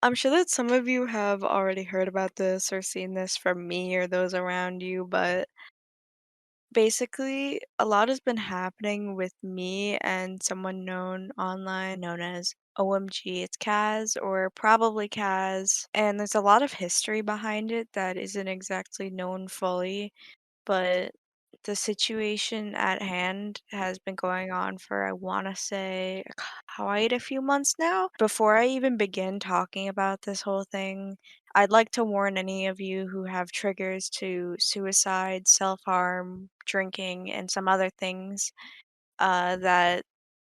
I'm sure that some of you have already heard about this or seen this from me or those around you, but basically, a lot has been happening with me and someone known online known as OMGitsKaz or probably Kaz, and there's a lot of history behind it that isn't exactly known fully. But the situation at hand has been going on for, I want to say, quite a few months now. Before I even begin talking about this whole thing, I'd like to warn any of you who have triggers to suicide, self harm, drinking, and some other things that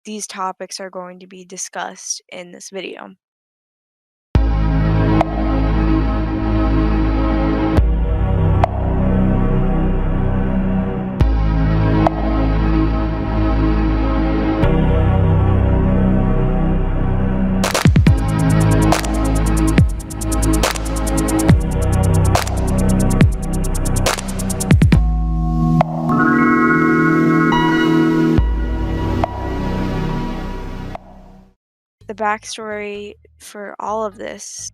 these topics are going to be discussed in this video. The backstory for all of this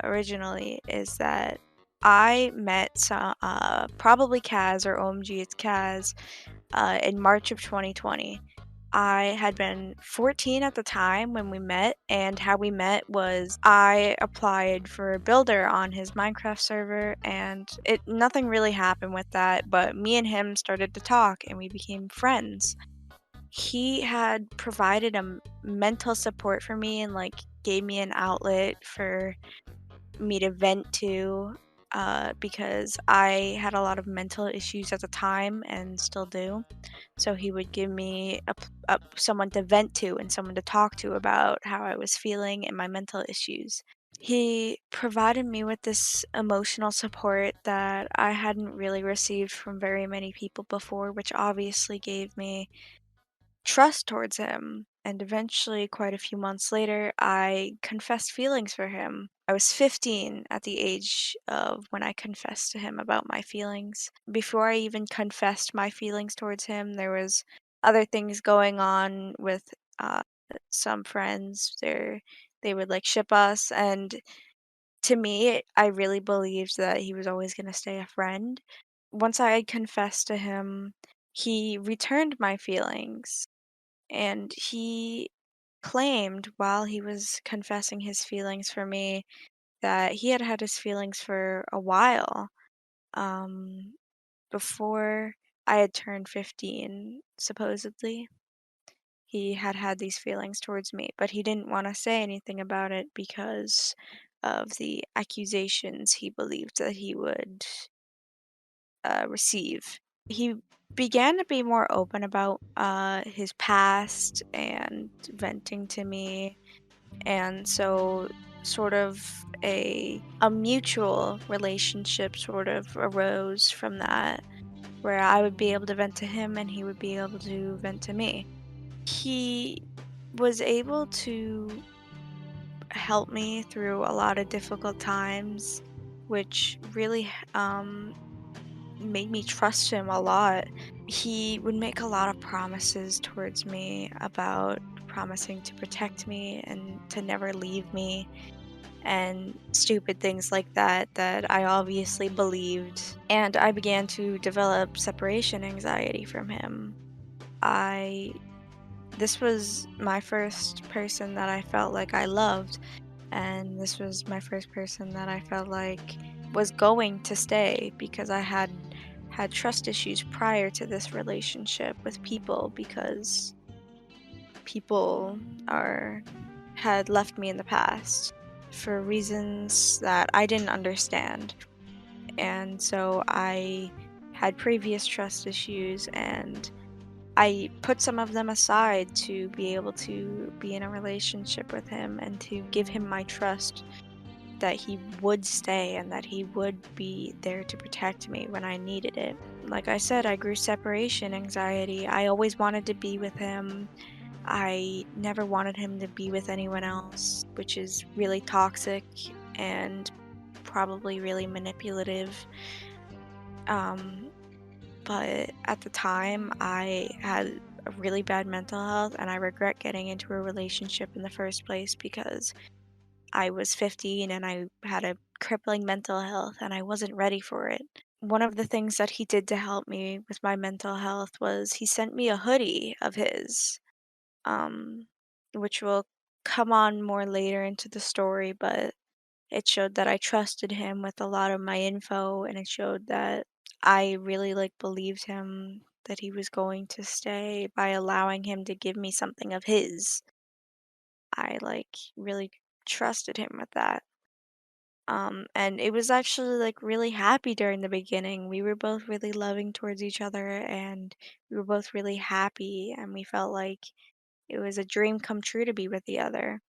originally is that I met probably Kaz or OMG it's Kaz in March of 2020. I had been 14 at the time when we met, and how we met was I applied for a builder on his Minecraft server, and it nothing really happened with that, but me and him started to talk and we became friends. He had provided mental support for me and like gave me an outlet for me to vent to because I had a lot of mental issues at the time and still do. So he would give me someone to vent to and someone to talk to about how I was feeling and my mental issues. He provided me with this emotional support that I hadn't really received from very many people before, which obviously gave me trust towards him. And eventually, quite a few months later, I confessed feelings for him. I was 15 at the age of when I confessed to him about my feelings. Before I even confessed my feelings towards him, there was other things going on with some friends. They would like ship us, and to me, I really believed that he was always going to stay a friend. Once I had confessed to him, he returned my feelings, and he claimed while he was confessing his feelings for me that he had had his feelings for a while, um, before I had turned 15, supposedly. He had had these feelings towards me, but he didn't want to say anything about it because of the accusations he believed that he would receive. He began to be more open about his past and venting to me, and so sort of a mutual relationship sort of arose from that, where I would be able to vent to him and he would be able to vent to me. He was able to help me through a lot of difficult times, which really made me trust him a lot. He would make a lot of promises towards me about promising to protect me and to never leave me and stupid things like that that I obviously believed. And I began to develop separation anxiety from him. I This was my first person that I felt like I loved, and this was my first person that I felt like was going to stay because I had trust issues prior to this relationship with people because people are had left me in the past for reasons that I didn't understand. And so I had previous trust issues, and I put some of them aside to be able to be in a relationship with him and to give him my trust that he would stay and that he would be there to protect me when I needed it. Like I said, I grew separation anxiety. I always wanted to be with him. I never wanted him to be with anyone else, which is really toxic and probably really manipulative. Um, but at the time, I had a really bad mental health, and I regret getting into a relationship in the first place because I was 15 and I had a crippling mental health and I wasn't ready for it. One of the things that he did to help me with my mental health was he sent me a hoodie of his, um, which will come on more later into the story, but it showed that I trusted him with a lot of my info, and it showed that I really like believed him that he was going to stay by allowing him to give me something of his. I like really trusted him with that. And it was actually like really happy during the beginning. We were both really loving towards each other and we were both really happy and we felt like it was a dream come true to be with the other.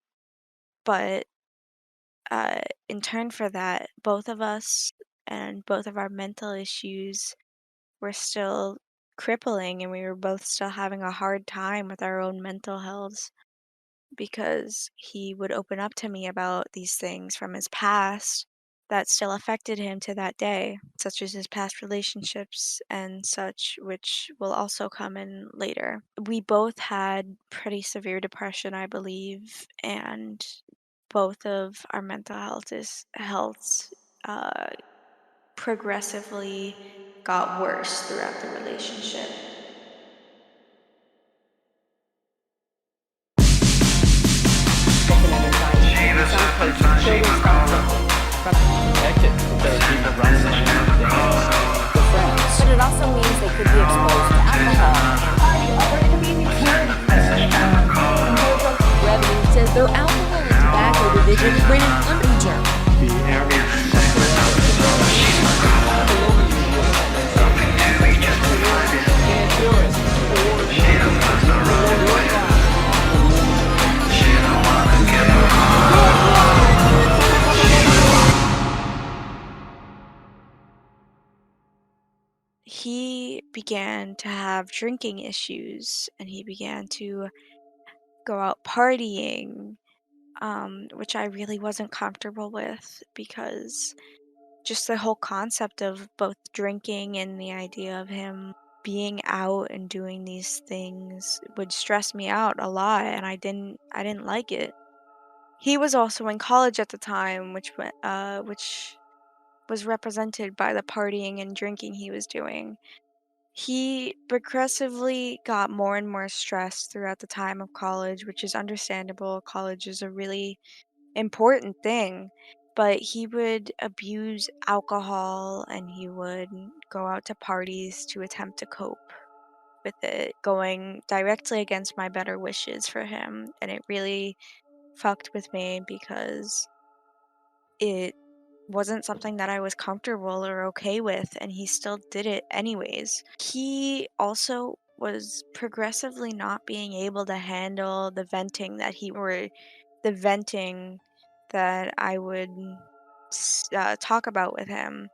But uh, in turn for that, both of us and both of our mental issues were still crippling, and we were both still having a hard time with our own mental health because he would open up to me about these things from his past that still affected him to that day, such as his past relationships and such, which will also come in later. We both had pretty severe depression, I believe, and both of our mental health uh, progressively got worse throughout the relationship. Hectic because people running around dancing with friends. But it also means they could be exposed to alcohol. Revenue says their alcohol and tobacco division ran an under The average He began to have drinking issues and he began to go out partying, which I really wasn't comfortable with because just the whole concept of both drinking and the idea of him being out and doing these things would stress me out a lot and I didn't like it. He was also in college at the time, which was represented by the partying and drinking he was doing. He progressively got more and more stressed throughout the time of college, which is understandable. College is a really important thing, but he would abuse alcohol and he would go out to parties to attempt to cope with it, going directly against my better wishes for him. And it really fucked with me because it wasn't something that I was comfortable or okay with, and he still did it anyways. He also was progressively not being able to handle the venting that I would talk about with him.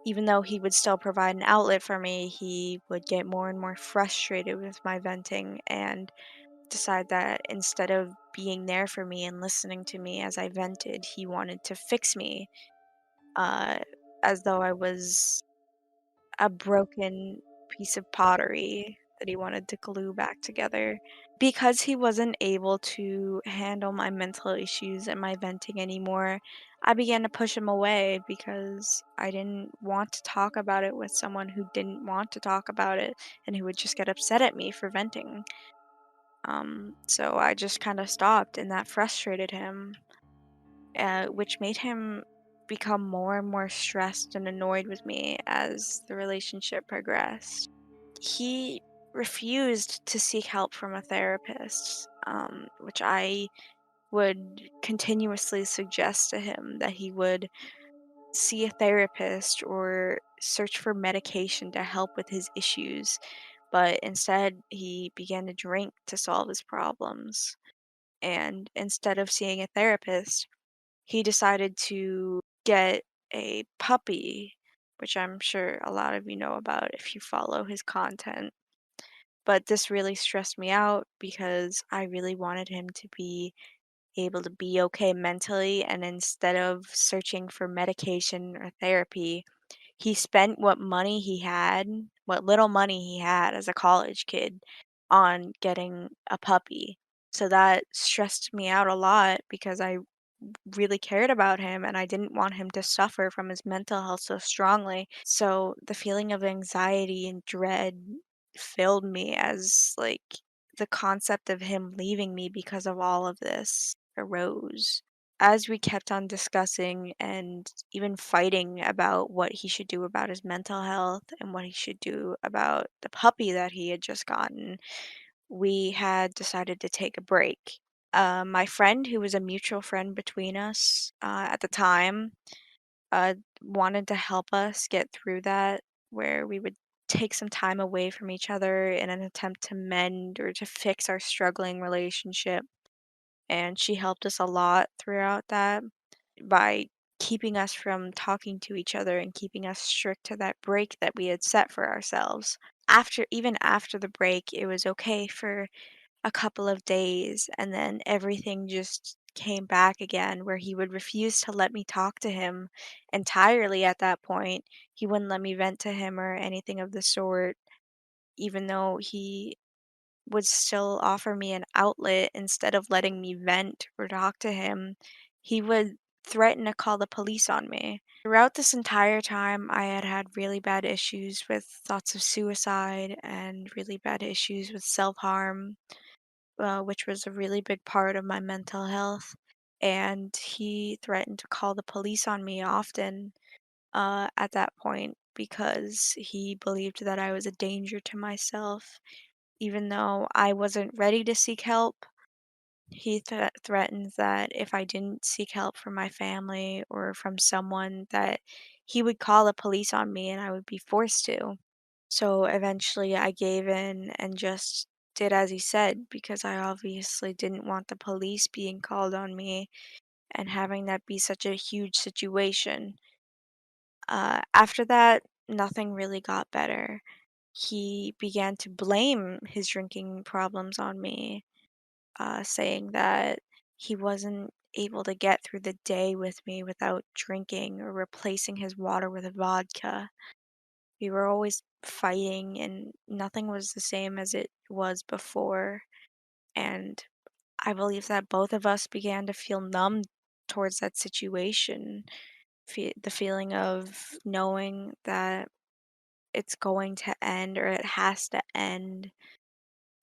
Even though he would still provide an outlet for me, he would get more and more frustrated with my venting and decide that instead of being there for me and listening to me as I vented, he wanted to fix me, uh, as though I was a broken piece of pottery that he wanted to glue back together. Because he wasn't able to handle my mental issues and my venting anymore, I began to push him away because I didn't want to talk about it with someone who didn't want to talk about it and who would just get upset at me for venting. So I just kind of stopped, and that frustrated him, which made him become more and more stressed and annoyed with me as the relationship progressed. He refused to seek help from a therapist, which I would continuously suggest to him that he would see a therapist or search for medication to help with his issues. But instead, he began to drink to solve his problems. And instead of seeing a therapist, he decided to get a puppy, which I'm sure a lot of you know about if you follow his content. But this really stressed me out because I really wanted him to be able to be okay mentally, and instead of searching for medication or therapy, he spent what little money he had as a college kid, on getting a puppy. So that stressed me out a lot because I really cared about him and I didn't want him to suffer from his mental health so strongly. So the feeling of anxiety and dread filled me as like the concept of him leaving me because of all of this arose. As we kept on discussing and even fighting about what he should do about his mental health and what he should do about the puppy that he had just gotten, we had decided to take a break. My friend, who was a mutual friend between us at the time, uh, wanted to help us get through that, where we would take some time away from each other in an attempt to mend or to fix our struggling relationship. And she helped us a lot throughout that by keeping us from talking to each other and keeping us strict to that break that we had set for ourselves. Even after the break, it was okay for a couple of days, and then everything just came back again where he would refuse to let me talk to him entirely at that point. He wouldn't let me vent to him or anything of the sort, even though he would still offer me an outlet instead of letting me vent or talk to him. He would threaten to call the police on me. Throughout this entire time, I had had really bad issues with thoughts of suicide and really bad issues with self harm, which was a really big part of my mental health. And he threatened to call the police on me often at that point because he believed that I was a danger to myself. Even though I wasn't ready to seek help, he threatened that if I didn't seek help from my family or from someone, that he would call the police on me and I would be forced to. So eventually I gave in and just did as he said because I obviously didn't want the police being called on me and having that be such a huge situation. After that, nothing really got better. He began to blame his drinking problems on me, saying that he wasn't able to get through the day with me without drinking or replacing his water with vodka. We were always fighting, and nothing was the same as it was before. And I believe that both of us began to feel numb towards that situation. The feeling of knowing that it's going to end or it has to end,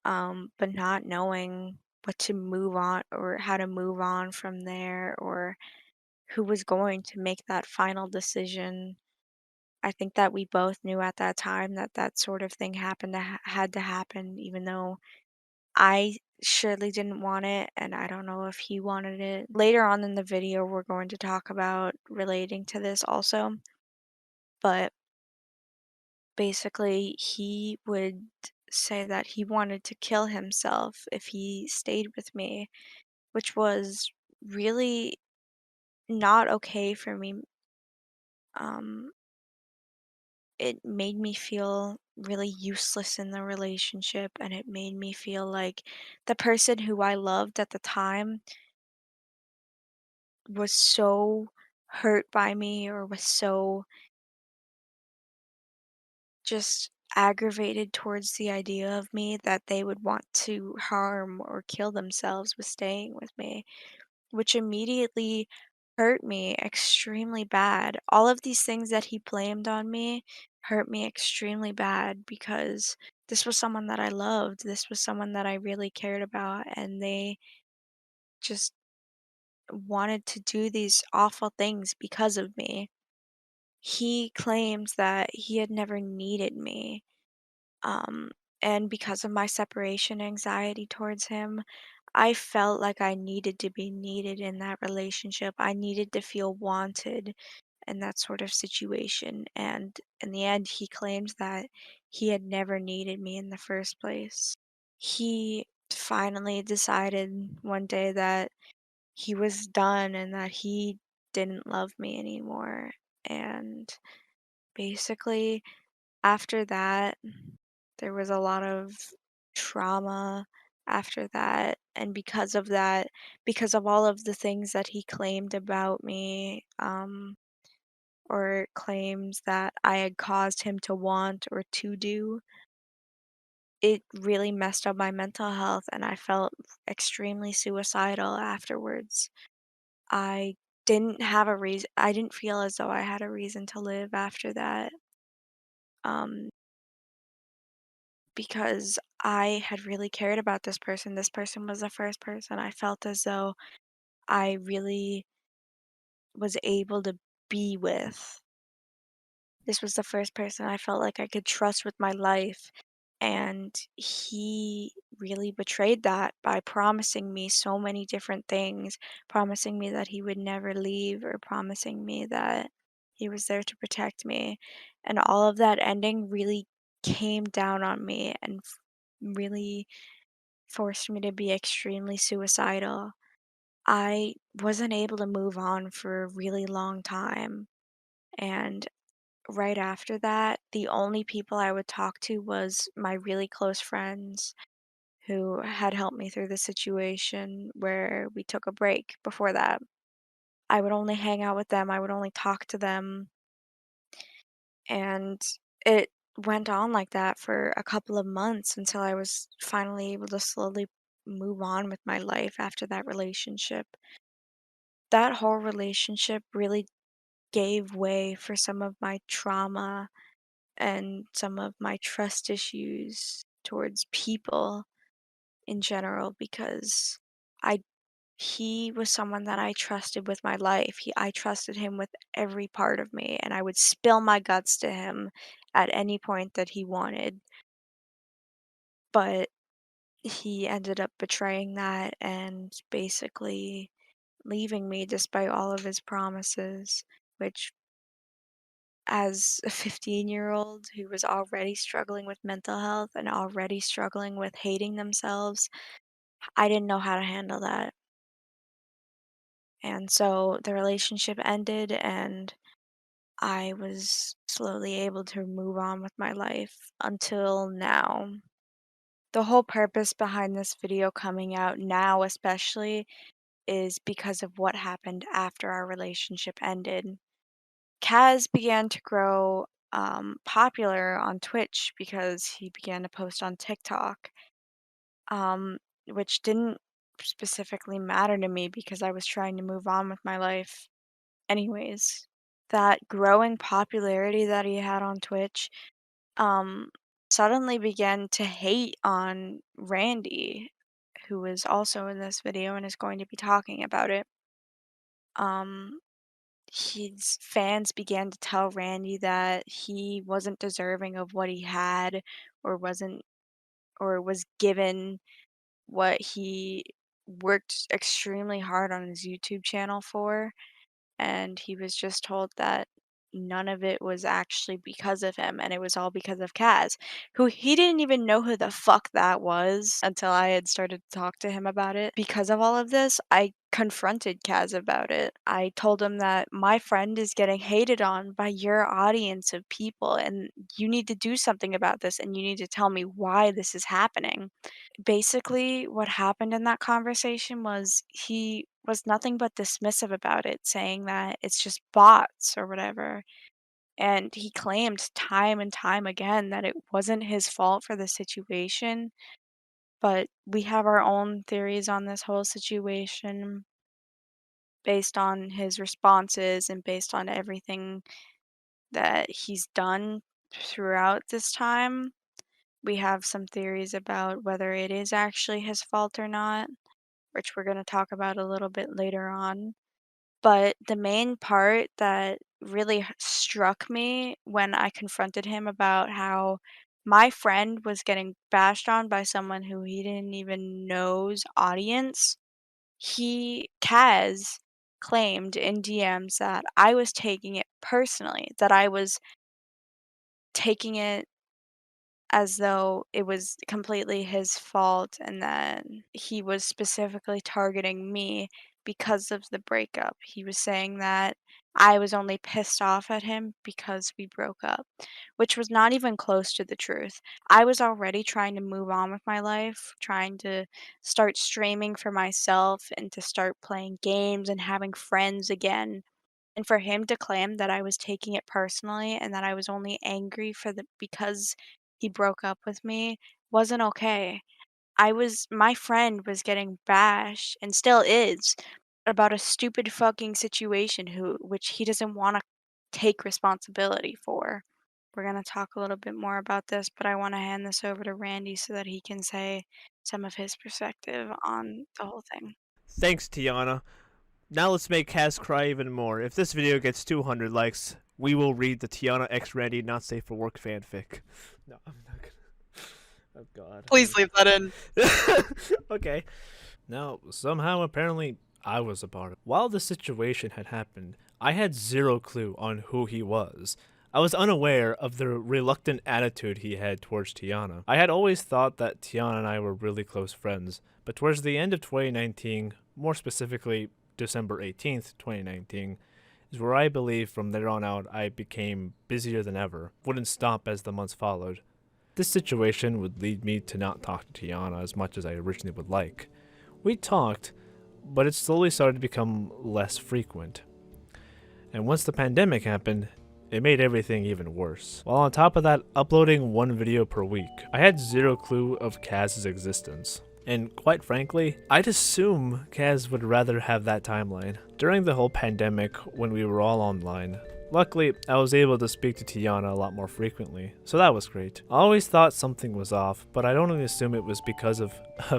but not knowing what to move on or how to move on from there or who was going to make that final decision. I think that we both knew at that time that that sort of thing had to happen, even though I surely didn't want it, and I don't know if he wanted it. Later on in the video, we're going to talk about relating to this also, but basically, he would say that he wanted to kill himself if he stayed with me, which was really not okay for me. Um, it made me feel really useless in the relationship, and it made me feel like the person who I loved at the time was so hurt by me or was so just aggravated towards the idea of me that they would want to harm or kill themselves with staying with me, which immediately hurt me extremely bad. All of these things that he blamed on me hurt me extremely bad because this was someone that I loved. This was someone that I really cared about, and they just wanted to do these awful things because of me. He claims that he had never needed me. Um, and because of my separation anxiety towards him, I felt like I needed to be needed in that relationship. I needed to feel wanted in that sort of situation. And in the end, he claims that he had never needed me in the first place. He finally decided one day that he was done and that he didn't love me anymore. And basically, after that, there was a lot of trauma after that. And because of that, because of all of the things that he claimed about me, or claims that I had caused him to want or to do, it really messed up my mental health and I felt extremely suicidal afterwards. I I didn't feel as though I had a reason to live after that, um, because I had really cared about this person. This person was the first person I felt as though I really was able to be with. This was the first person I felt like I could trust with my life, and he really betrayed that by promising me so many different things, promising me that he would never leave, or promising me that he was there to protect me. And all of that ending really came down on me and really forced me to be extremely suicidal. I wasn't able to move on for a really long time. And right after that, the only people I would talk to was my really close friends who had helped me through the situation where we took a break before that. I would only hang out with them, I would only talk to them, and it went on like that for a couple of months until I was finally able to slowly move on with my life after that relationship. That whole relationship really gave way for some of my trauma and some of my trust issues towards people in general because I he was someone that I trusted with my life. I trusted him with every part of me, and I would spill my guts to him at any point that he wanted. But he ended up betraying that and basically leaving me despite all of his promises, which as a 15-year-old who was already struggling with mental health and already struggling with hating themselves, I didn't know how to handle that. And so the relationship ended, and I was slowly able to move on with my life until now. The whole purpose behind this video coming out now, especially, is because of what happened after our relationship ended. Kaz began to grow popular on Twitch because he began to post on TikTok, um, which didn't specifically matter to me because I was trying to move on with my life anyways. That growing popularity that he had on Twitch um, suddenly began to hate on Randy, who is also in this video and is going to be talking about it. Um, his fans began to tell Randy that he wasn't deserving of what he had or wasn't or was given what he worked extremely hard on his YouTube channel for, and he was just told that none of it was actually because of him and it was all because of Kaz, who he didn't even know who the fuck that was until I had started to talk to him about it. Because of all of this, I confronted Kaz about it. I told him that my friend is getting hated on by your audience of people and you need to do something about this and you need to tell me why this is happening. Basically, what happened in that conversation was he was nothing but dismissive about it, saying that it's just bots or whatever. And he claimed time and time again that it wasn't his fault for the situation. But we have our own theories on this whole situation based on his responses and based on everything that he's done throughout this time. We have some theories about whether it is actually his fault or not, which we're going to talk about a little bit later on. But the main part that really struck me when I confronted him about how my friend was getting bashed on by someone who he didn't even know's audience, Kaz, claimed in DMs that I was taking it personally, that I was taking it as though it was completely his fault and that he was specifically targeting me because of the breakup. He was saying that I was only pissed off at him because we broke up, which was not even close to the truth. I was already trying to move on with my life, trying to start streaming for myself and to start playing games and having friends again. And for him to claim that I was taking it personally and that I was only angry for the because he broke up with me wasn't okay. My friend was getting bashed and still is about a stupid fucking situation which he doesn't want to take responsibility for. We're going to talk a little bit more about this, but I want to hand this over to Randy so that he can say some of his perspective on the whole thing. Thanks, Tiana. Now let's make Kaz cry even more. If this video gets 200 likes, we will read the Tiana X Randy Not Safe for Work fanfic. No, I'm not gonna. Oh god. Please leave that in. Okay. Now, somehow, apparently, I was a part of it. While the situation had happened, I had zero clue on who he was. I was unaware of the reluctant attitude he had towards Tiana. I had always thought that Tiana and I were really close friends, but towards the end of 2019, more specifically December 18th, 2019, is where I believe from there on out I became busier than ever, wouldn't stop as the months followed. This situation would lead me to not talk to Tiana as much as I originally would like. We talked, but it slowly started to become less frequent. And once the pandemic happened, it made everything even worse. While on top of that, uploading one video per week, I had zero clue of Kaz's existence. And quite frankly, I'd assume Kaz would rather have that timeline. During the whole pandemic, when we were all online, luckily, I was able to speak to Tiana a lot more frequently, so that was great. I always thought something was off, but I'd only assume it was because of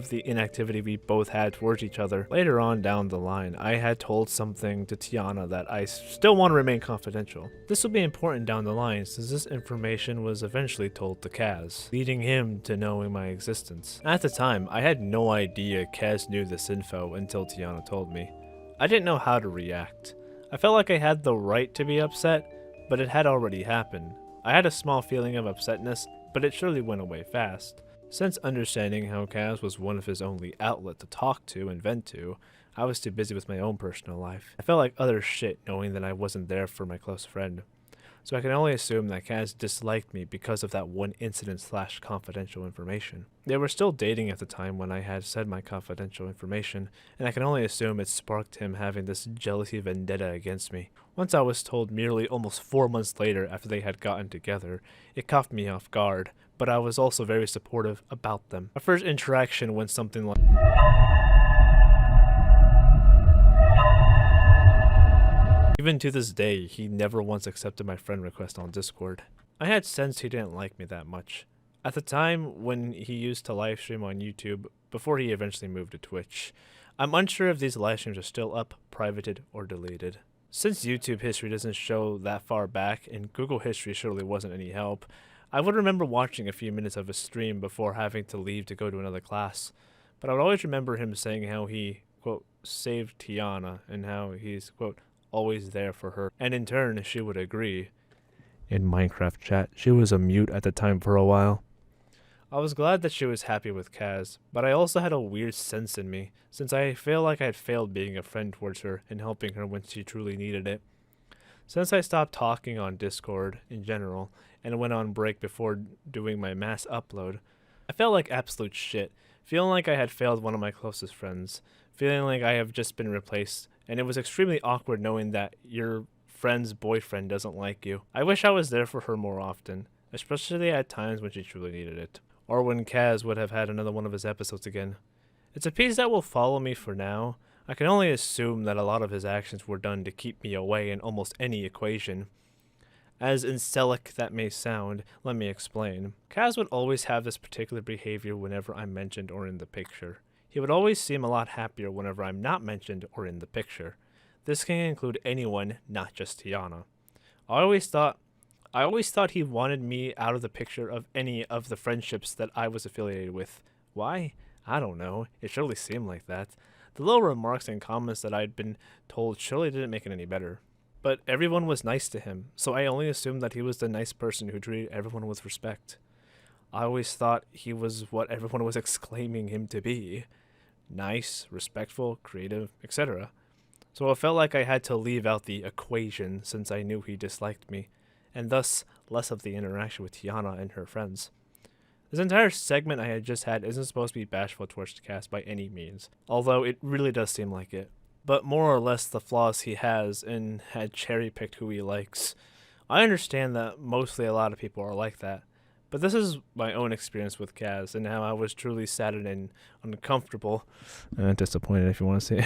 the inactivity we both had towards each other. Later on down the line, I had told something to Tiana that I still want to remain confidential. This will be important down the line since this information was eventually told to Kaz, leading him to knowing my existence. At the time, I had no idea Kaz knew this info until Tiana told me. I didn't know how to react. I felt like I had the right to be upset, but it had already happened. I had a small feeling of upsetness, but it surely went away fast. Since understanding how Kaz was one of his only outlet to talk to and vent to, I was too busy with my own personal life. I felt like utter shit knowing that I wasn't there for my close friend. So I can only assume that Kaz disliked me because of that one incident / confidential information. They were still dating at the time when I had said my confidential information, and I can only assume it sparked him having this jealousy vendetta against me. Once I was told merely almost 4 months later after they had gotten together, it caught me off guard, but I was also very supportive about them. Our first interaction went something like... Even to this day, he never once accepted my friend request on Discord. I had sensed he didn't like me that much. At the time when he used to livestream on YouTube, before he eventually moved to Twitch, I'm unsure if these livestreams are still up, privated, or deleted. Since YouTube history doesn't show that far back, and Google history surely wasn't any help, I would remember watching a few minutes of his stream before having to leave to go to another class. But I would always remember him saying how he, quote, saved Tiana, and how he's, quote, always there for her, and in turn she would agree. In Minecraft chat, she was a mute at the time for a while. I was glad that she was happy with Kaz, but I also had a weird sense in me, since I feel like I had failed being a friend towards her and helping her when she truly needed it. Since I stopped talking on Discord in general, and went on break before doing my mass upload, I felt like absolute shit, feeling like I had failed one of my closest friends, feeling like I have just been replaced, and it was extremely awkward knowing that your friend's boyfriend doesn't like you. I wish I was there for her more often, especially at times when she truly needed it, or when Kaz would have had another one of his episodes again. It's a piece that will follow me for now. I can only assume that a lot of his actions were done to keep me away in almost any equation. As incelic that may sound, let me explain. Kaz would always have this particular behavior whenever I'm mentioned or in the picture. He would always seem a lot happier whenever I'm not mentioned or in the picture. This can include anyone, not just Tiana. I always thought he wanted me out of the picture of any of the friendships that I was affiliated with. Why? I don't know. It surely seemed like that. The little remarks and comments that I'd been told surely didn't make it any better. But everyone was nice to him, so I only assumed that he was the nice person who treated everyone with respect. I always thought he was what everyone was exclaiming him to be. Nice, respectful, creative, etc. So I felt like I had to leave out the equation since I knew he disliked me, and thus less of the interaction with Tiana and her friends. This entire segment I had just had isn't supposed to be bashful towards the cast by any means, although it really does seem like it. But more or less the flaws he has and had cherry-picked who he likes. I understand that mostly a lot of people are like that, but this is my own experience with Kaz and how I was truly saddened and uncomfortable, disappointed if you want to say it,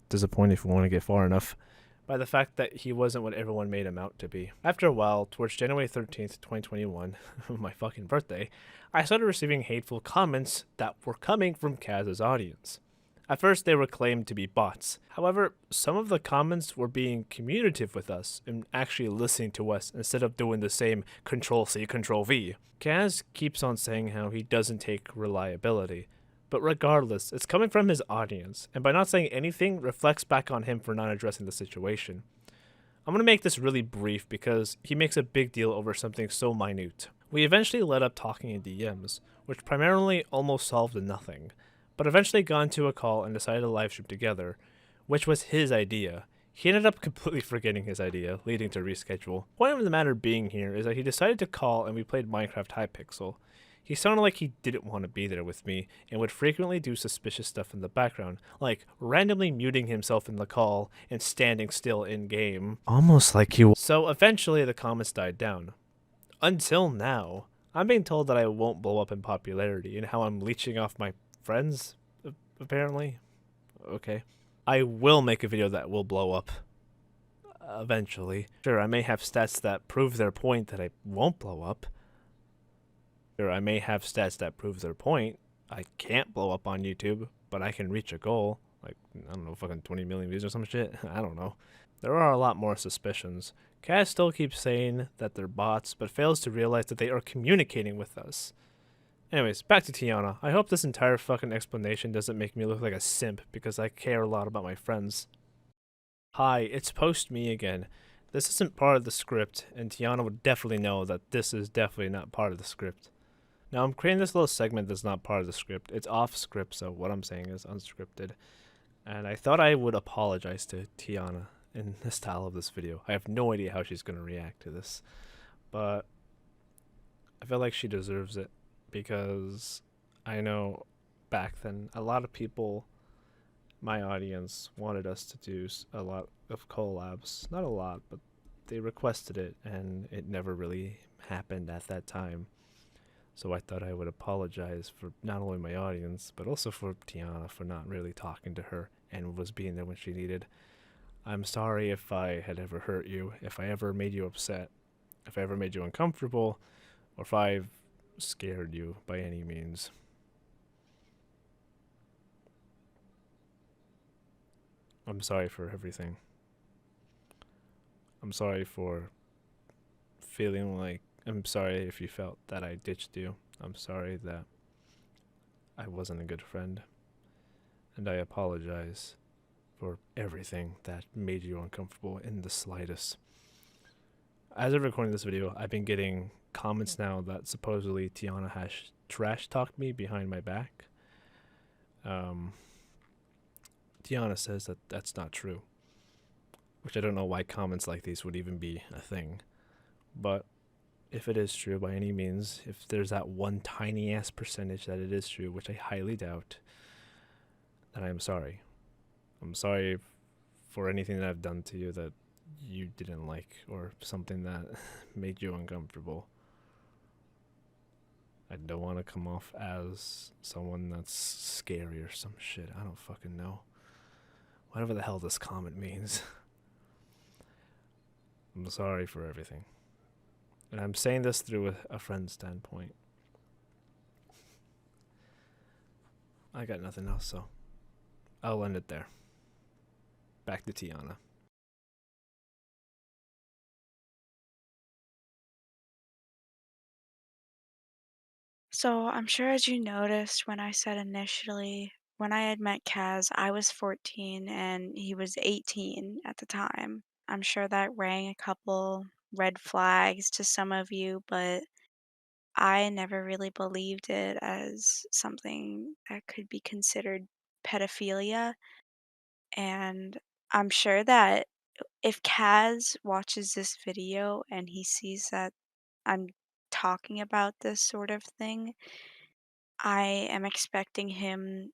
disappointed if we want to get far enough, by the fact that he wasn't what everyone made him out to be. After a while, towards January 13th, 2021, my fucking birthday, I started receiving hateful comments that were coming from Kaz's audience. At first, they were claimed to be bots. However, some of the comments were being communicative with us and actually listening to us instead of doing the same Control C, Control V. Kaz keeps on saying how he doesn't take reliability. But regardless, it's coming from his audience, and by not saying anything, reflects back on him for not addressing the situation. I'm going to make this really brief because he makes a big deal over something so minute. We eventually led up talking in DMs, which primarily almost solved to nothing, but eventually got into a call and decided to livestream together, which was his idea. He ended up completely forgetting his idea, leading to reschedule. Point of the matter being here is that he decided to call and we played Minecraft Hypixel. He sounded like he didn't want to be there with me and would frequently do suspicious stuff in the background, like randomly muting himself in the call and standing still in game. Almost like he. So eventually the comments died down. Until now, I'm being told that I won't blow up in popularity and how I'm leeching off my friends, apparently. Okay. I will make a video that will blow up. Eventually. Sure, I may have stats that prove their point that I won't blow up. Sure, I may have stats that prove their point. I can't blow up on YouTube, but I can reach a goal. Like, I don't know, fucking 20 million views or some shit. I don't know. There are a lot more suspicions. Kaz still keeps saying that they're bots, but fails to realize that they are communicating with us. Anyways, back to Tiana. I hope this entire fucking explanation doesn't make me look like a simp because I care a lot about my friends. Hi, it's post me again. This isn't part of the script, and Tiana would definitely know that this is definitely not part of the script. Now, I'm creating this little segment that's not part of the script. It's off script, so what I'm saying is unscripted. And I thought I would apologize to Tiana in the style of this video. I have no idea how she's going to react to this, but I feel like she deserves it because I know back then a lot of people, my audience, wanted us to do a lot of collabs. Not a lot, but they requested it, and it never really happened at that time. So I thought I would apologize for not only my audience, but also for Tiana for not really talking to her and was being there when she needed. I'm sorry if I had ever hurt you, if I ever made you upset, if I ever made you uncomfortable, or if I've scared you by any means. I'm sorry for everything. I'm sorry for feeling like I'm sorry if you felt that I ditched you. I'm sorry that I wasn't a good friend. And I apologize for everything that made you uncomfortable in the slightest. As of recording this video, I've been getting comments now that supposedly Tiana has trash talked me behind my back. Tiana says that that's not true, which I don't know why comments like these would even be a thing. But if it is true by any means, if there's that one tiny ass percentage that it is true, which I highly doubt, then I am sorry. I'm sorry for anything that I've done to you that you didn't like or something that made you uncomfortable. I don't want to come off as someone that's scary or some shit. I don't fucking know. Whatever the hell this comment means. I'm sorry for everything. And I'm saying this through a friend's standpoint. I got nothing else, so I'll end it there. Back to Tiana. So I'm sure as you noticed when I said initially, when I had met Kaz, I was 14 and he was 18 at the time. I'm sure that rang a couple red flags to some of you, but I never really believed it as something that could be considered pedophilia. And I'm sure that if Kaz watches this video and he sees that I'm talking about this sort of thing, I am expecting him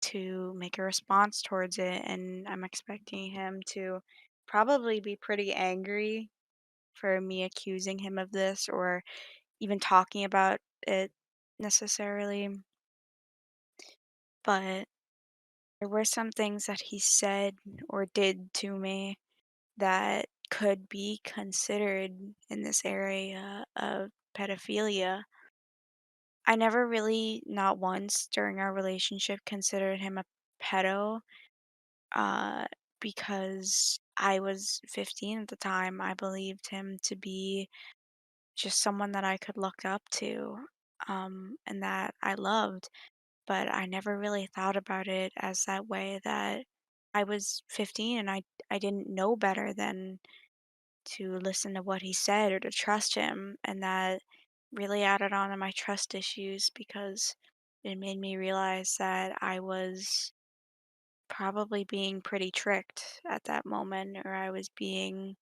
to make a response towards it, and I'm expecting him to probably be pretty angry for me accusing him of this or even talking about it necessarily. But There were some things that he said or did to me that could be considered in this area of pedophilia. I never really, not once during our relationship, considered him a pedo, uh, because I was 15 at the time. I believed him to be just someone that I could look up to, and that I loved, but I never really thought about it as that way that I was 15 and I didn't know better than to listen to what he said or to trust him, and that really added on to my trust issues because it made me realize that I was probably being pretty tricked at that moment, or I was being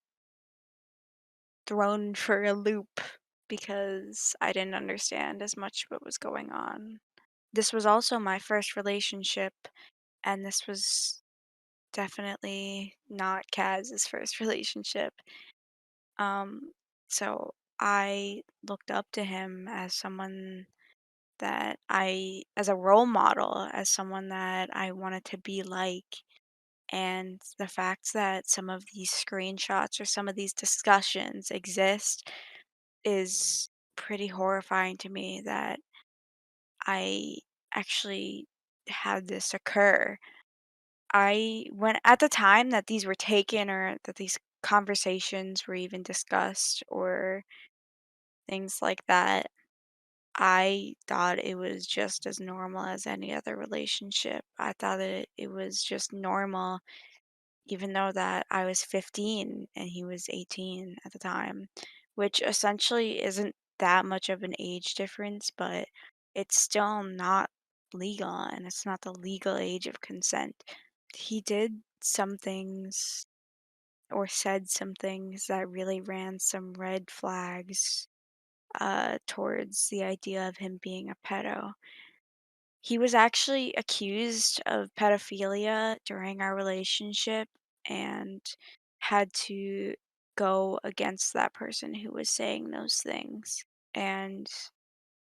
thrown for a loop because I didn't understand as much what was going on. This was also my first relationship, and this was definitely not Kaz's first relationship. Um, so I looked up to him as someone that as a role model, as someone that I wanted to be like. And the fact that some of these screenshots or some of these discussions exist is pretty horrifying to me that I actually had this occur. When at the time that these were taken or that these conversations were even discussed or things like that, I thought it was just as normal as any other relationship. I thought that it was just normal, even though that I was 15 and he was 18 at the time, which essentially isn't that much of an age difference, but it's still not legal and it's not the legal age of consent. He did some things or said some things that really ran some red flags towards the idea of him being a pedo. He was actually accused of pedophilia during our relationship and had to go against that person who was saying those things. And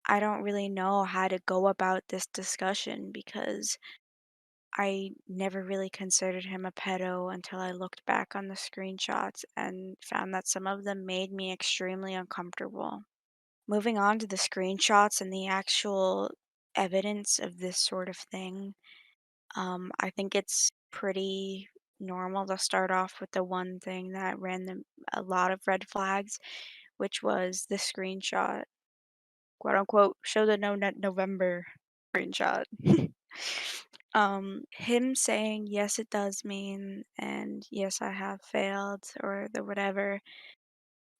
I don't really know how to go about this discussion because I never really considered him a pedo until I looked back on the screenshots and found that some of them made me extremely uncomfortable. Moving on to the screenshots and the actual evidence of this sort of thing, I think it's pretty normal to start off with the one thing that a lot of red flags, which was the screenshot, quote unquote, show the no net November screenshot. Him saying, yes, it does mean, and yes, I have failed, or the whatever.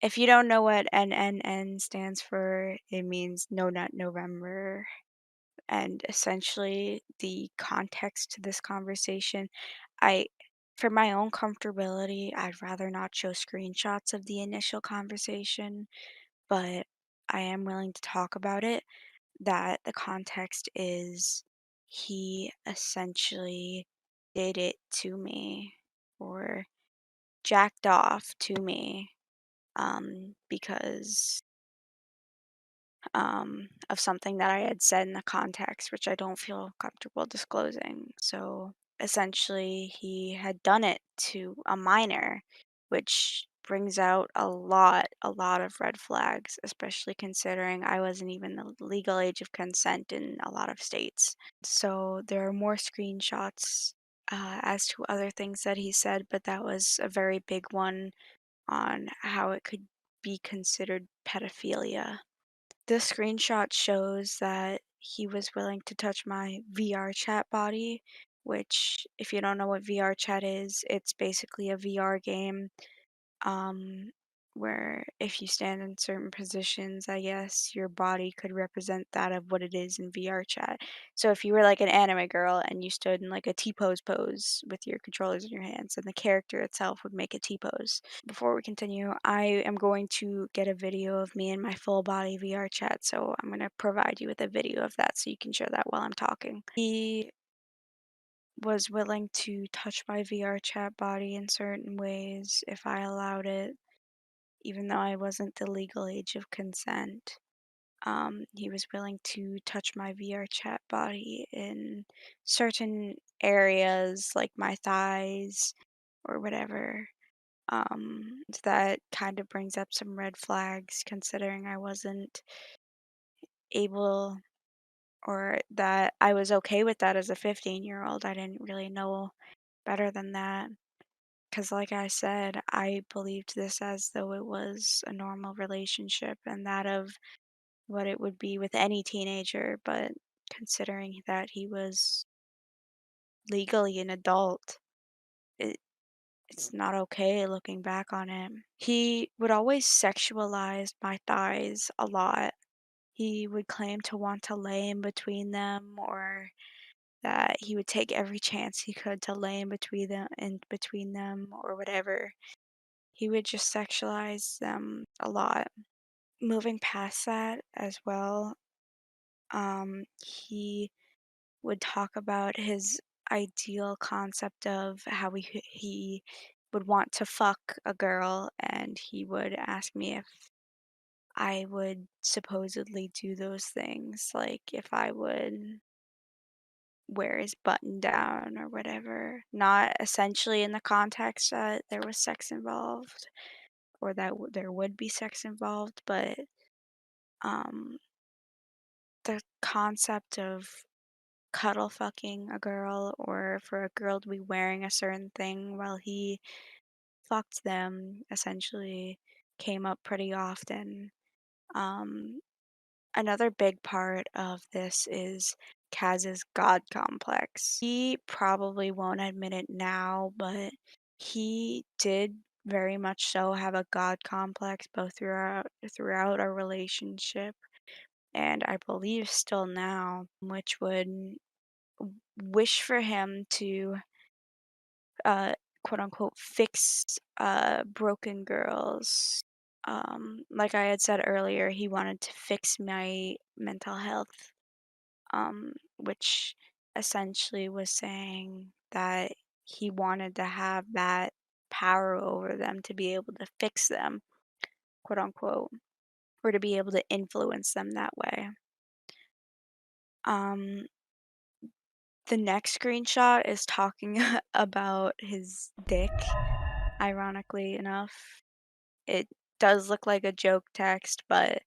If you don't know what NNN stands for, it means no nut November. And essentially, the context to this conversation, I, for my own comfortability, I'd rather not show screenshots of the initial conversation, but I am willing to talk about it. That the context is he essentially did it to me or jacked off to me because of something that I had said in the context, which I don't feel comfortable disclosing. So essentially, he had done it to a minor, which brings out a lot of red flags, especially considering I wasn't even the legal age of consent in a lot of states. So there are more screenshots as to other things that he said, but that was a very big one on how it could be considered pedophilia. The screenshot shows that he was willing to touch my VR chat body, which, if you don't know what VR chat is, it's basically a VR game um, where if you stand in certain positions, I guess your body could represent that of what it is in VR chat. So if you were like an anime girl and you stood in like a T pose with your controllers in your hands, and the character itself would make a T pose. Before we continue, I am going to get a video of me in my full body VR chat, so I'm going to provide you with a video of that so you can show that while I'm talking. He was willing to touch my VR chat body in certain ways if I allowed it, even though I wasn't the legal age of consent. He was willing to touch my VR chat body in certain areas like my thighs or whatever. That kind of brings up some red flags considering I wasn't able or that I was okay with that as a 15-year-old. I didn't really know better than that. Because, like I said, I believed this as though it was a normal relationship and that of what it would be with any teenager. But considering that he was legally an adult, it, it's not okay looking back on it. He would always sexualize my thighs a lot. He would claim to want to lay in between them or that he would take every chance he could to lay in between them or whatever. He would just sexualize them a lot. Moving past that as well, he would talk about his ideal concept of how he would want to fuck a girl, and he would ask me if I would supposedly do those things, like if I would wear his button down or whatever. Not essentially in the context that there was sex involved or that there would be sex involved, but um, the concept of cuddle fucking a girl or for a girl to be wearing a certain thing while he fucked them essentially came up pretty often. Um, Another big part of this is Kaz's God complex. He probably won't admit it now, but he did very much so have a God complex both throughout our relationship and I believe still now, which would wish for him to uh quote unquote fix broken girls. Like I had said earlier, he wanted to fix my mental health, which essentially was saying that he wanted to have that power over them to be able to fix them, quote unquote, or to be able to influence them that way. Um, the next screenshot is talking about his dick, ironically enough. It does look like a joke text, but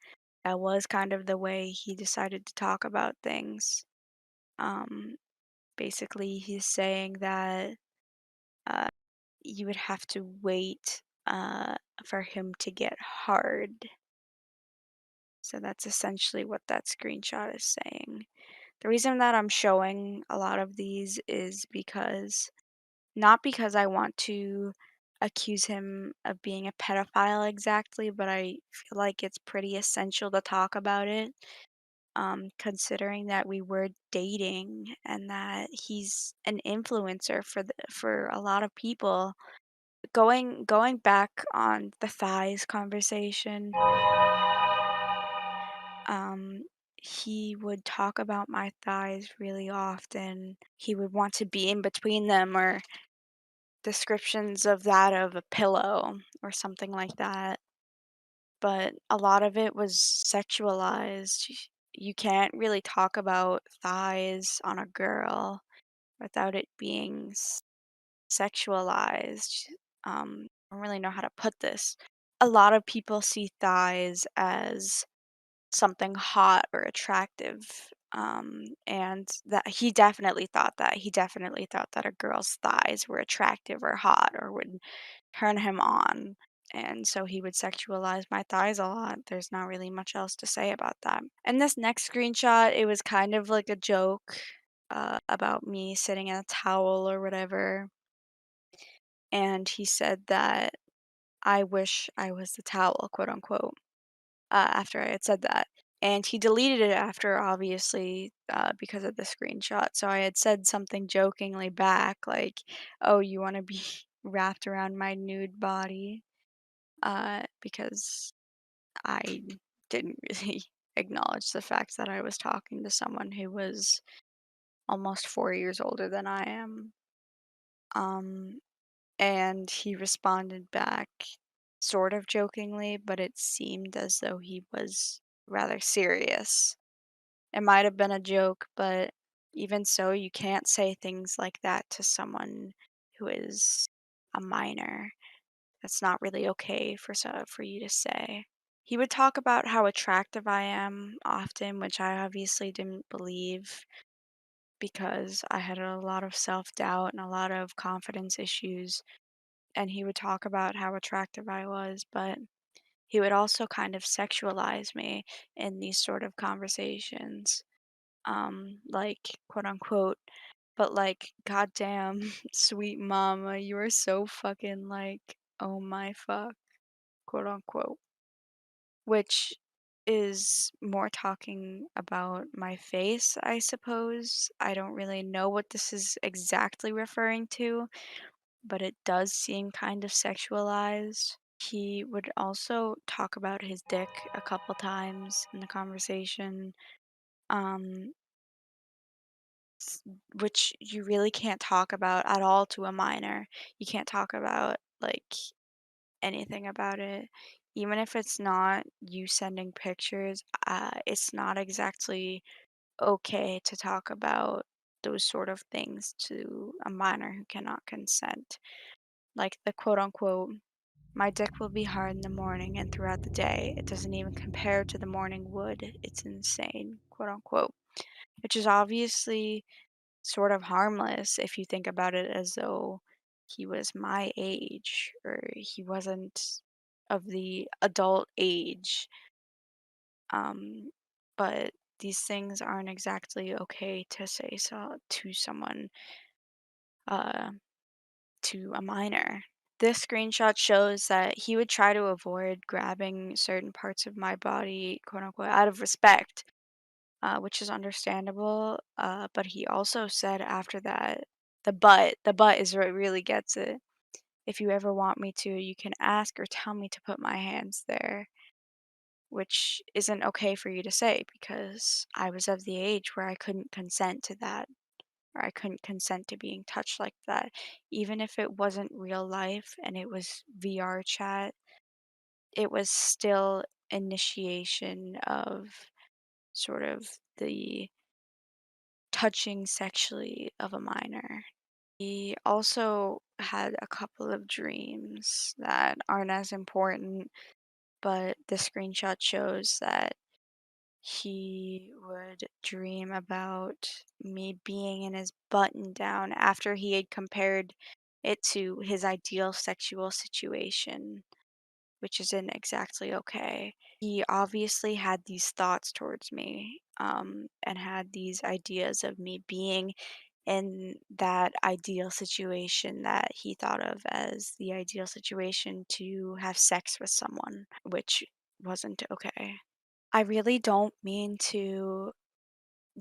that was kind of the way he decided to talk about things. Um, Basically, he's saying that uh, you would have to wait for him to get hard. So that's essentially what that screenshot is saying. The reason that I'm showing a lot of these is because not because I want to accuse him of being a pedophile exactly, but I feel like it's pretty essential to talk about it, considering that we were dating and that he's an influencer for a lot of people. Going back on the thighs conversation, um, he would talk about my thighs really often. He would want to be in between them or descriptions of that of a pillow or something like that. But a lot of it was sexualized. You can't really talk about thighs on a girl without it being sexualized. I don't really know how to put this. A lot of people see thighs as something hot or attractive. And that he definitely thought that. He definitely thought that a girl's thighs were attractive or hot or would turn him on. And so he would sexualize my thighs a lot. There's not really much else to say about that. And this next screenshot, it was kind of like a joke about me sitting in a towel or whatever. And he said that I wish I was the towel, quote unquote, after I had said that. And he deleted it after, obviously, because of the screenshot. So I had said something jokingly back, like, oh, you want to be wrapped around my nude body? Because I didn't really acknowledge the fact that I was talking to someone who was almost 4 years older than I am. Um, and he responded back sort of jokingly, but it seemed as though he was rather serious. It might have been a joke, but Even so, you can't say things like that to someone who is a minor. That's not really okay for you to say. He would talk about how attractive I am often, which I obviously didn't believe because I had a lot of self-doubt and a lot of confidence issues. And he would talk about how attractive I was, but he would also kind of sexualize me in these sort of conversations. Like, quote unquote, but like, goddamn, sweet mama, you are so fucking like, oh my fuck, quote unquote, which is more talking about my face, I suppose. I don't really know what this is exactly referring to, but it does seem kind of sexualized. He would also talk about his dick a couple times in the conversation, um, s- which you really can't talk about at all to a minor. You can't talk about like anything about it. Even if it's not you sending pictures, it's not exactly okay to talk about those sort of things to a minor who cannot consent. Like the quote unquote, my dick will be hard in the morning and throughout the day. It doesn't even compare to the morning wood. It's insane, quote unquote. Which is obviously sort of harmless if you think about it as though he was my age or he wasn't of the adult age. Um, but these things aren't exactly okay to say to someone, uh, to a minor. This screenshot shows that he would try to avoid grabbing certain parts of my body, quote unquote, out of respect, which is understandable. But he also said after that, the butt is what really gets it. If you ever want me to, you can ask or tell me to put my hands there, which isn't okay for you to say because I was of the age where I couldn't consent to that, or I couldn't consent to being touched like that. Even if it wasn't real life and it was VR chat, it was still initiation of sort of the touching sexually of a minor. He also had a couple of dreams that aren't as important, but the screenshot shows that he would dream about me being in his button down after he had compared it to his ideal sexual situation, which isn't exactly okay. He obviously had these thoughts towards me, and had these ideas of me being in that ideal situation that he thought of as the ideal situation to have sex with someone, which wasn't okay. I really don't mean to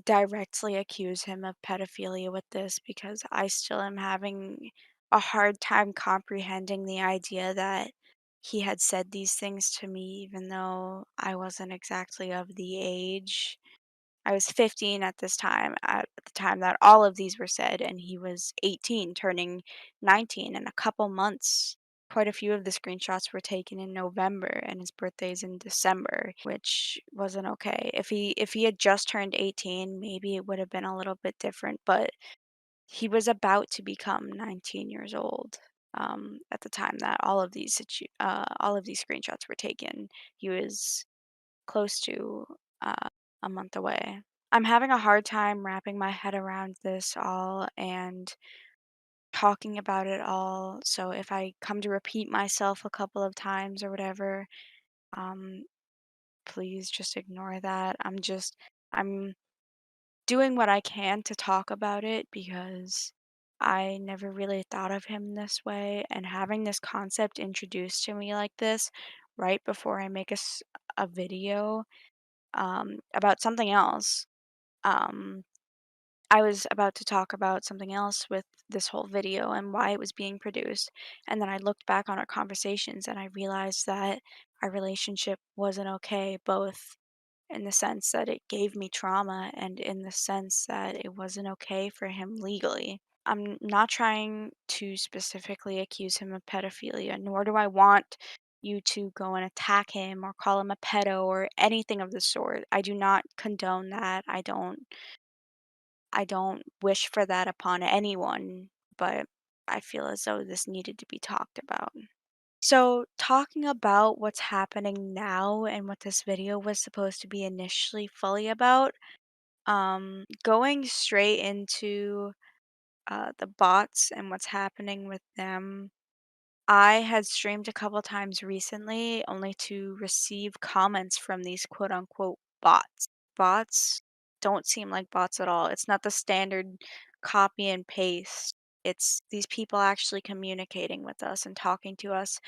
directly accuse him of pedophilia with this because I still am having a hard time comprehending the idea that he had said these things to me even though I wasn't exactly of the age. I was 15 at this time, at the time that all of these were said, and he was 18, turning 19 in a couple months. Quite a few of the screenshots were taken in November, and his birthday's in December, which wasn't okay. If he had just turned 18, maybe it would have been a little bit different, but he was about to become 19 years old. At the time that all of these screenshots were taken, he was close to a month away. I'm having a hard time wrapping my head around this all and talking about it all. So if I come to repeat myself a couple of times or whatever, um, please just ignore that. I'm doing what I can to talk about it because I never really thought of him this way. And having this concept introduced to me like this right before I make a video about something else. Um, I was about to talk about something else with this whole video and why it was being produced. And then I looked back on our conversations and I realized that our relationship wasn't okay, both in the sense that it gave me trauma and in the sense that it wasn't okay for him legally. I'm not trying to specifically accuse him of pedophilia, nor do I want you to go and attack him or call him a pedo or anything of the sort. I do not condone that. I don't I don't wish for that upon anyone, but I feel as though this needed to be talked about. So, talking about what's happening now and what this video was supposed to be initially fully about, going straight into the bots and what's happening with them. I had streamed a couple times recently only to receive comments from these quote unquote bots. Bots don't seem like bots at all. It's not the standard copy and paste. It's these people actually communicating with us and talking to us,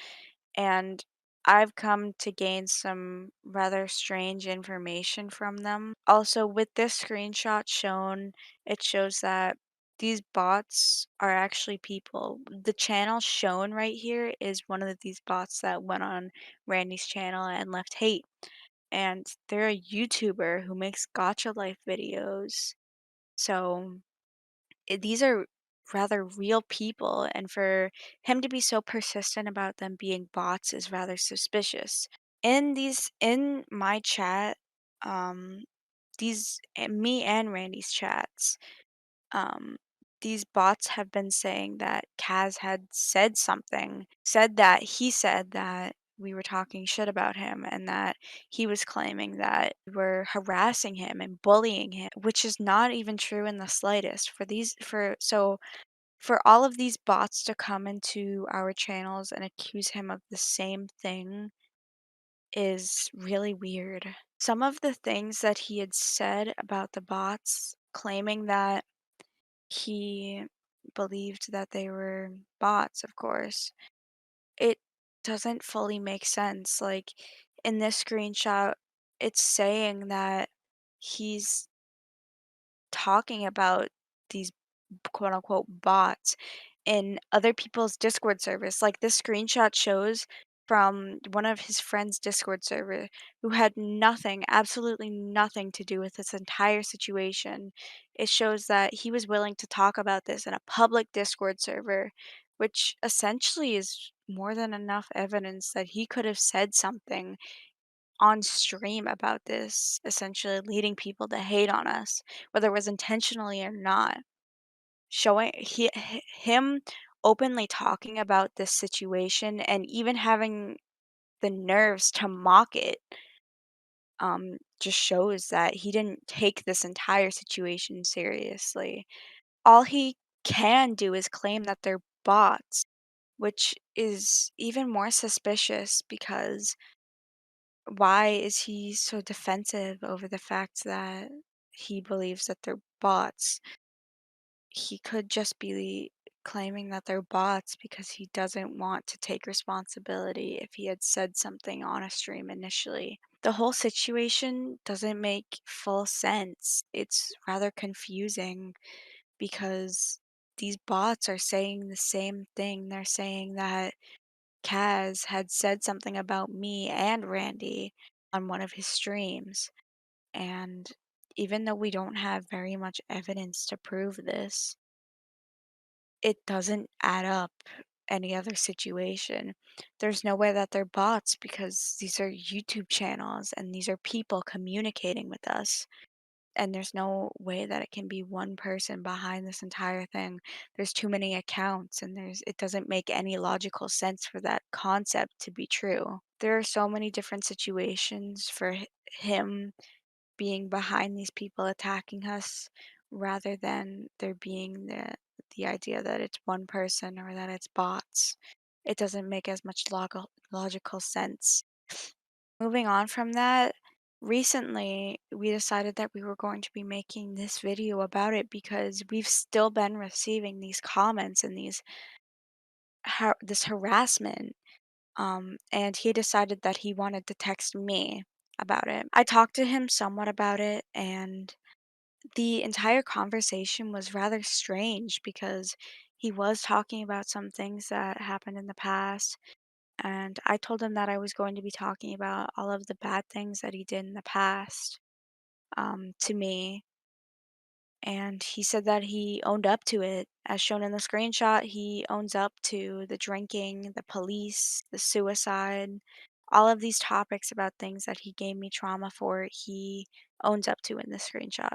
and I've come to gain some rather strange information from them. Also, with this screenshot shown, it shows that these bots are actually people. The channel shown right here is one of these bots that went on Randy's channel and left hate. And they're a YouTuber who makes gotcha life videos. So these are rather real people, and for him to be so persistent about them being bots is rather suspicious. In my chat, um, me and Randy's chats, um, these bots have been saying that Kaz had said that we were talking shit about him and that he was claiming that we were harassing him and bullying him, which is not even true in the slightest. For all of these bots to come into our channels and accuse him of the same thing is really weird. Some of the things that he had said about the bots, claiming that he believed that they were bots, of course, it doesn't fully make sense. Like in this screenshot, it's saying that he's talking about these quote unquote bots in other people's Discord servers. Like this screenshot shows from one of his friends' Discord server who had nothing, absolutely nothing to do with this entire situation. It shows that he was willing to talk about this in a public Discord server, which essentially is more than enough evidence that he could have said something on stream about this, essentially leading people to hate on us, whether it was intentionally or not. Him openly talking about this situation and even having the nerves to mock it, just shows that he didn't take this entire situation seriously. All he can do is claim that they're bots, which is even more suspicious because why is he so defensive over the fact that he believes that they're bots? He could just be claiming that they're bots because he doesn't want to take responsibility if he had said something on a stream initially. The whole situation doesn't make full sense. It's rather confusing because these bots are saying the same thing. They're saying that Kaz had said something about me and Randy on one of his streams. And even though we don't have very much evidence to prove this, it doesn't add up any other situation. There's no way that they're bots because these are YouTube channels and these are people communicating with us. And there's no way that it can be one person behind this entire thing. There's too many accounts and it doesn't make any logical sense for that concept to be true. There are so many different situations for him being behind these people attacking us rather than there being the idea that it's one person or that it's bots. It doesn't make as much logical sense. Moving on from that, recently we decided that we were going to be making this video about it because we've still been receiving these comments and this harassment. And he decided that he wanted to text me about it. I talked to him somewhat about it, and the entire conversation was rather strange because he was talking about some things that happened in the past, and I told him that I was going to be talking about all of the bad things that he did in the past, to me, and he said that he owned up to it. As shown in the screenshot, he owns up to the drinking, the police, the suicide, all of these topics about things that he gave me trauma for, he owns up to in this screenshot.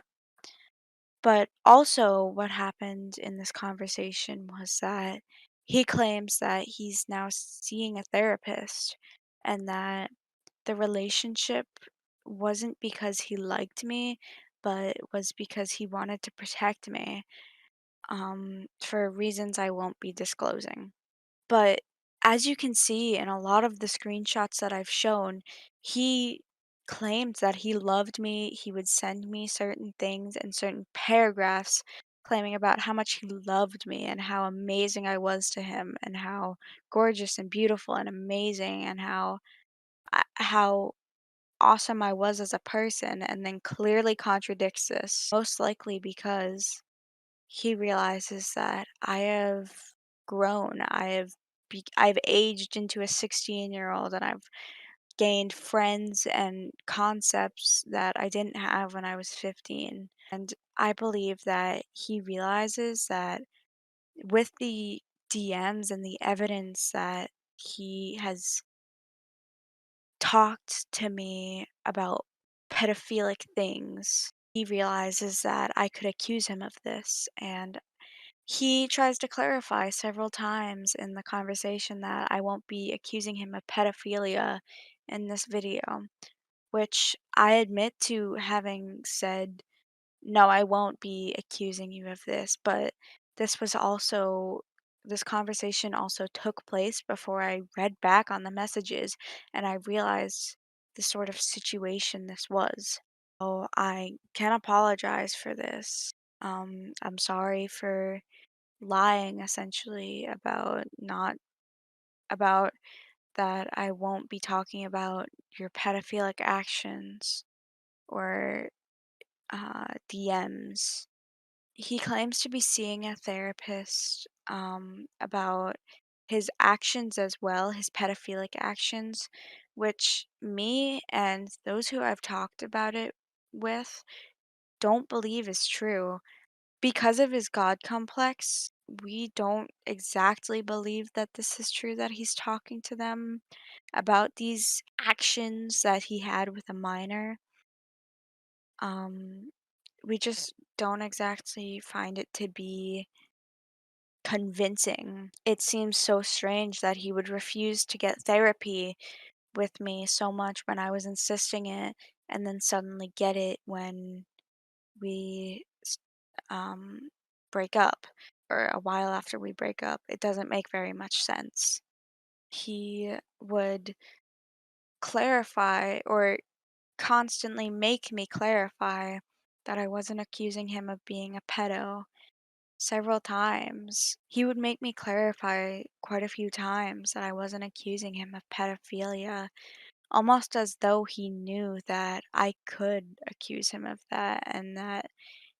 But also, what happened in this conversation was that he claims that he's now seeing a therapist and that the relationship wasn't because he liked me, but was because he wanted to protect me, for reasons I won't be disclosing. But as you can see in a lot of the screenshots that I've shown, he claimed that he loved me. He would send me certain things and certain paragraphs claiming about how much he loved me and how amazing I was to him and how gorgeous and beautiful and amazing and how awesome I was as a person, and then clearly contradicts this. Most likely because he realizes that I have grown. I've aged into a 16-year-old and I've gained friends and concepts that I didn't have when I was 15. And I believe that he realizes that with the DMs and the evidence that he has talked to me about pedophilic things, he realizes that I could accuse him of this. And he tries to clarify several times in the conversation that I won't be accusing him of pedophilia in this video, which I admit to having said, no, I won't be accusing you of this, but this was also, this conversation also took place before I read back on the messages and I realized the sort of situation this was. Oh, I can apologize for this. I'm sorry for lying essentially about not about that I won't be talking about your pedophilic actions or DMs. He claims to be seeing a therapist about his actions as well, his pedophilic actions, which me and those who I've talked about it with don't believe is true. Because of his God complex, we don't exactly believe that this is true, that he's talking to them about these actions that he had with a minor. Um, we just don't exactly find it to be convincing. It seems so strange that he would refuse to get therapy with me so much when I was insisting it, and then suddenly get it when we um, break up or a while after we break up. It doesn't make very much sense. He would clarify or constantly make me clarify that I wasn't accusing him of being a pedo several times. He would make me clarify quite a few times that I wasn't accusing him of pedophilia, almost as though he knew that I could accuse him of that and that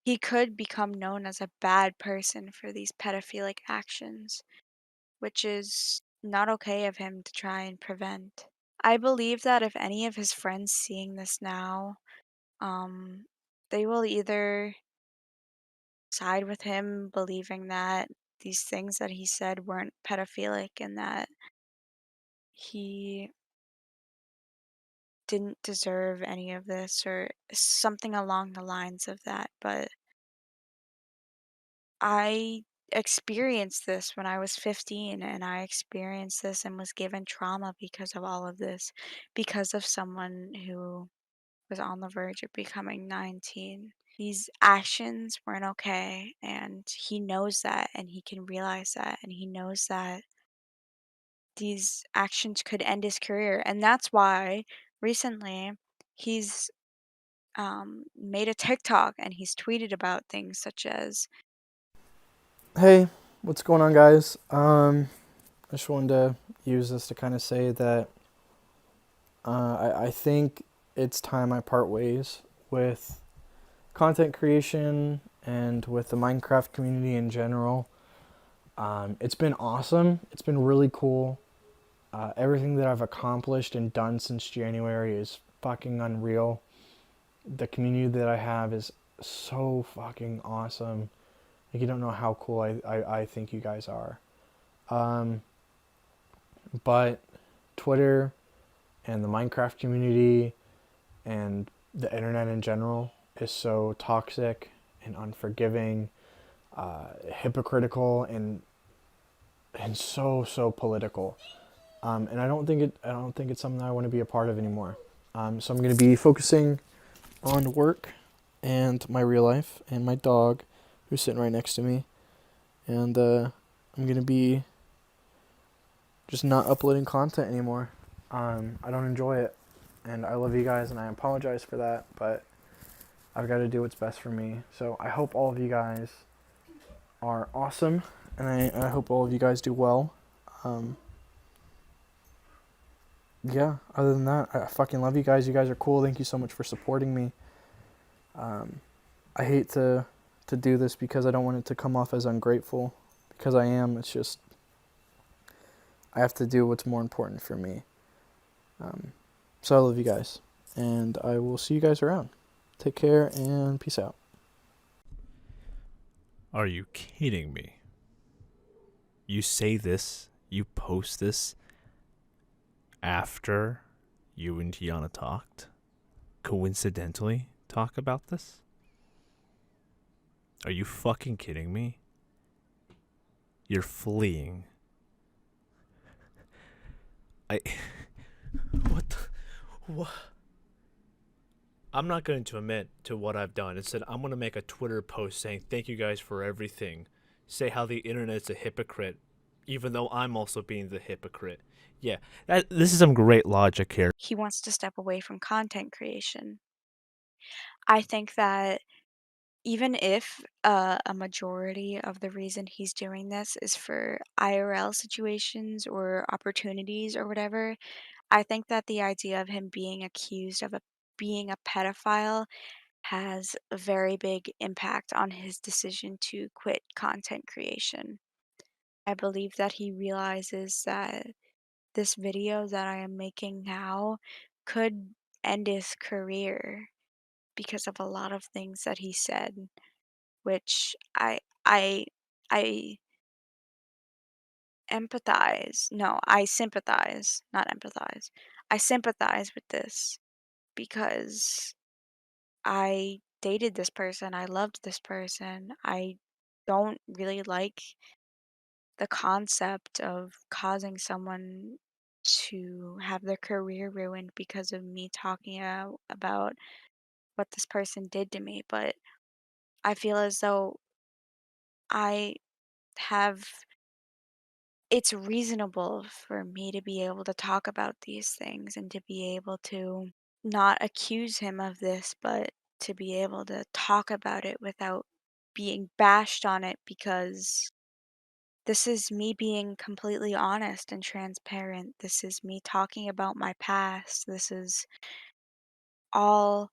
he could become known as a bad person for these pedophilic actions, which is not okay of him to try and prevent. I believe that if any of his friends seeing this now, um, they will either side with him, believing that these things that he said weren't pedophilic and that he didn't deserve any of this or something along the lines of that. But I experienced this when I was 15, and I experienced this and was given trauma because of all of this, because of someone who was on the verge of becoming 19. These actions weren't okay, and he knows that, and he can realize that, and he knows that these actions could end his career. And that's why recently he's made a TikTok and he's tweeted about things such as, Hey, what's going on, guys? I just wanted to use this to kind of say that I think it's time I part ways with content creation and with the Minecraft community in general. It's been awesome. It's been really cool. Everything that I've accomplished and done since January is fucking unreal. The community that I have is so fucking awesome. Like, you don't know how cool I think you guys are. Um, but Twitter and the Minecraft community and the internet in general is so toxic and unforgiving, hypocritical, and so political. And I don't think it's something that I want to be a part of anymore. So I'm going to be focusing on work and my real life and my dog, who's sitting right next to me. And I'm going to be just not uploading content anymore. I don't enjoy it, and I love you guys, and I apologize for that, but I've got to do what's best for me. So I hope all of you guys are awesome, and I hope all of you guys do well. Yeah, other than that, I fucking love you guys. You guys are cool. Thank you so much for supporting me. I hate to do this because I don't want it to come off as ungrateful, because I am. It's just I have to do what's more important for me. So I love you guys, and I will see you guys around. Take care and peace out. Are you kidding me? You say this, you post this after you and Tiana talked? Coincidentally talk about this? Are you fucking kidding me? You're fleeing. What? I'm not going to admit to what I've done. Instead, I'm going to make a Twitter post saying, thank you guys for everything. Say how the internet's a hypocrite, even though I'm also being the hypocrite. Yeah, this is some great logic here. He wants to step away from content creation. I think that even if a majority of the reason he's doing this is for IRL situations or opportunities or whatever, I think that the idea of him being accused of being a pedophile has a very big impact on his decision to quit content creation. I believe that he realizes that this video that I am making now could end his career because of a lot of things that he said, which I empathize. No, I sympathize, not empathize. I sympathize with this because I dated this person, I loved this person. I don't really like the concept of causing someone to have their career ruined because of me talking about what this person did to me, but I feel as though I have it's reasonable for me to be able to talk about these things and to be able to not accuse him of this, but to be able to talk about it without being bashed on it, because this is me being completely honest and transparent. This is me talking about my past. This is all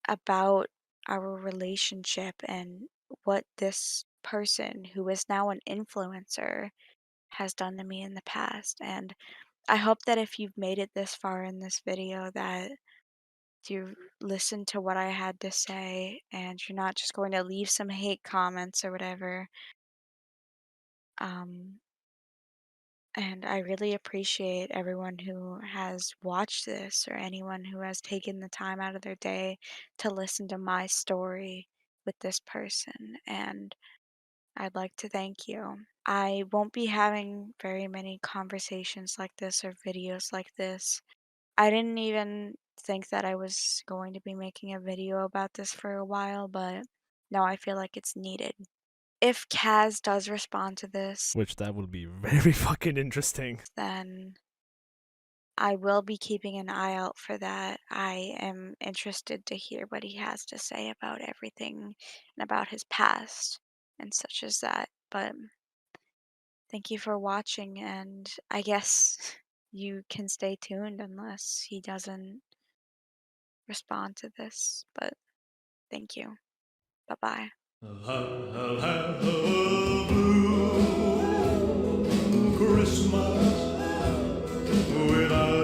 about our relationship and what this person, who is now an influencer, has done to me in the past. And I hope that if you've made it this far in this video, that you listen to what I had to say and you're not just going to leave some hate comments or whatever. Um, and I really appreciate everyone who has watched this, or anyone who has taken the time out of their day to listen to my story with this person. And I'd like to thank you. I won't be having very many conversations like this or videos like this. I didn't even think that I was going to be making a video about this for a while, but now I feel like it's needed. If Kaz does respond to this, Which that would be very fucking interesting. then I will be keeping an eye out for that. I am interested to hear what he has to say about everything and about his past and such as that. But thank you for watching, and I guess you can stay tuned unless he doesn't respond to this. But thank you. Bye bye. I'll have a blue Christmas without